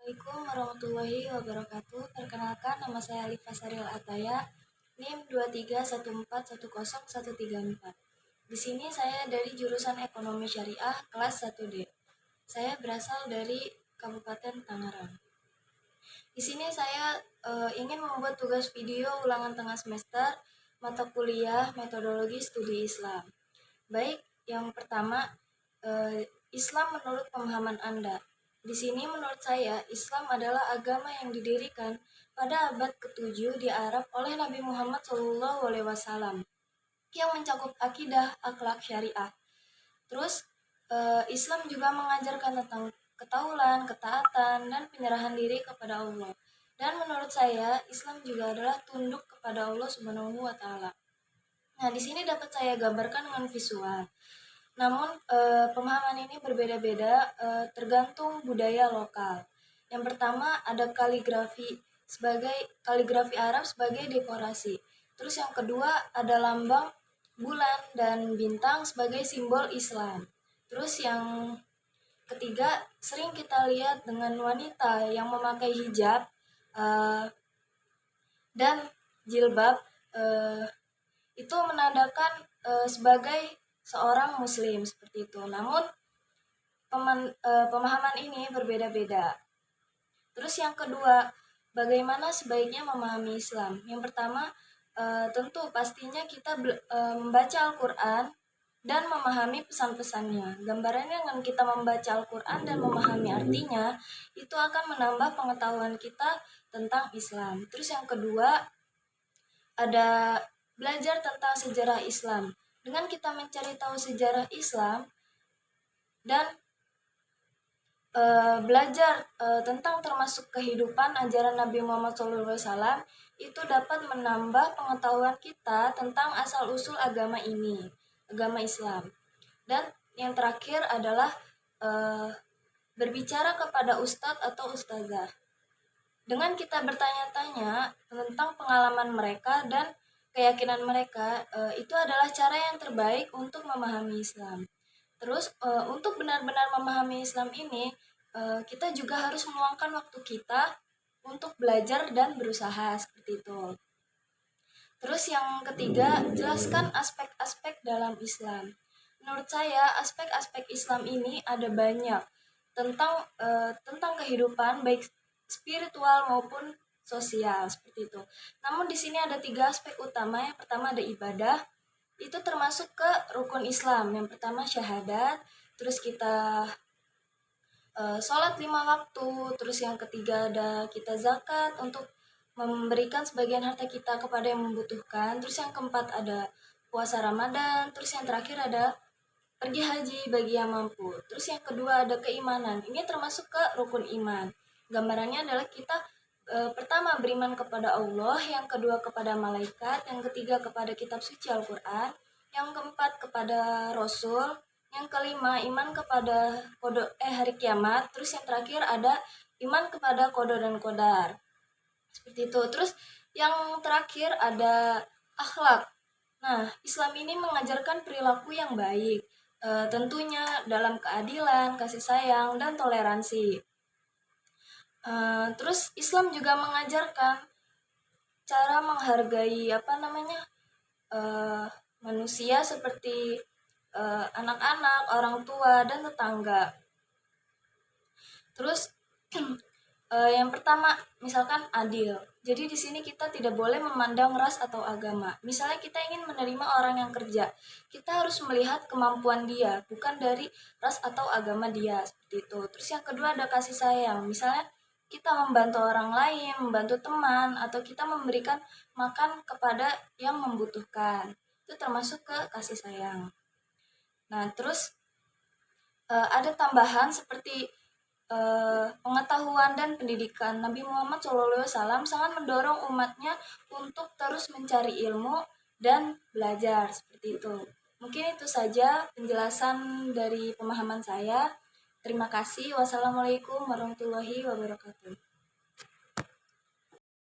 Assalamualaikum warahmatullahi wabarakatuh. Perkenalkan, nama saya Alifa Saril Ataya, NIM 2314101134. Di sini saya dari jurusan Ekonomi Syariah kelas 1D. Saya berasal dari Kabupaten Tangerang. Di sini saya ingin membuat tugas video ulangan tengah semester mata kuliah Metodologi Studi Islam. Baik, yang pertama, Islam menurut pemahaman Anda. Di sini menurut saya, Islam adalah agama yang didirikan pada abad ke-7 di Arab oleh Nabi Muhammad SAW yang mencakup akidah, akhlak, syariah. Terus, Islam juga mengajarkan tentang ketaulan, ketaatan, dan penyerahan diri kepada Allah. Dan menurut saya, Islam juga adalah tunduk kepada Allah Subhanahu wa Ta'ala. Nah, di sini dapat saya gambarkan dengan visual. Namun pemahaman ini berbeda-beda tergantung budaya lokal. Yang pertama ada kaligrafi Arab sebagai dekorasi. Terus yang kedua ada lambang bulan dan bintang sebagai simbol Islam. Terus yang ketiga sering kita lihat dengan wanita yang memakai hijab dan jilbab itu menandakan sebagai seorang muslim seperti itu. Namun pemahaman ini berbeda-beda. Terus yang kedua, bagaimana sebaiknya memahami Islam? Yang pertama, tentu pastinya kita membaca Al-Quran dan memahami pesan-pesannya. Gambarannya dengan kita membaca Al-Quran dan memahami artinya, itu akan menambah pengetahuan kita tentang Islam. Terus yang kedua, ada belajar tentang sejarah Islam. Dengan kita mencari tahu sejarah Islam dan belajar tentang termasuk kehidupan ajaran Nabi Muhammad SAW, itu dapat menambah pengetahuan kita tentang asal-usul agama ini, agama Islam. Dan yang terakhir adalah berbicara kepada ustadz atau ustazah. Dengan kita bertanya-tanya tentang pengalaman mereka dan keyakinan mereka, itu adalah cara yang terbaik untuk memahami Islam. Terus untuk benar-benar memahami Islam ini, kita juga harus meluangkan waktu kita untuk belajar dan berusaha seperti itu. Terus yang ketiga, jelaskan aspek-aspek dalam Islam. Menurut saya, aspek-aspek Islam ini ada banyak tentang kehidupan baik spiritual maupun sosial seperti itu. Namun di sini ada 3 aspek utama. Yang pertama ada ibadah, itu termasuk ke rukun Islam. Yang pertama syahadat, terus kita sholat 5 waktu, terus yang ketiga ada kita zakat untuk memberikan sebagian harta kita kepada yang membutuhkan, terus yang keempat ada puasa Ramadan, terus yang terakhir ada pergi haji bagi yang mampu. Terus yang kedua ada keimanan, ini termasuk ke rukun iman. Gambarannya adalah kita pertama beriman kepada Allah, yang kedua kepada malaikat, yang ketiga kepada kitab suci Al-Quran, yang keempat kepada Rasul, yang kelima iman kepada hari kiamat, terus yang terakhir ada iman kepada qada dan qadar. Seperti itu. Terus yang terakhir ada akhlak. Nah, Islam ini mengajarkan perilaku yang baik, tentunya dalam keadilan, kasih sayang, dan toleransi. Terus Islam juga mengajarkan cara menghargai manusia seperti anak-anak, orang tua, dan tetangga. Terus yang pertama, misalkan adil. Jadi di sini kita tidak boleh memandang ras atau agama. Misalnya kita ingin menerima orang yang kerja, kita harus melihat kemampuan dia, bukan dari ras atau agama dia, seperti itu. Terus yang kedua ada kasih sayang. Misalnya kita membantu orang lain, membantu teman, atau kita memberikan makan kepada yang membutuhkan. Itu termasuk ke kasih sayang. Nah, terus ada tambahan seperti pengetahuan dan pendidikan. Nabi Muhammad SAW sangat mendorong umatnya untuk terus mencari ilmu dan belajar seperti itu. Mungkin itu saja penjelasan dari pemahaman saya. Terima kasih. Wassalamualaikum warahmatullahi wabarakatuh.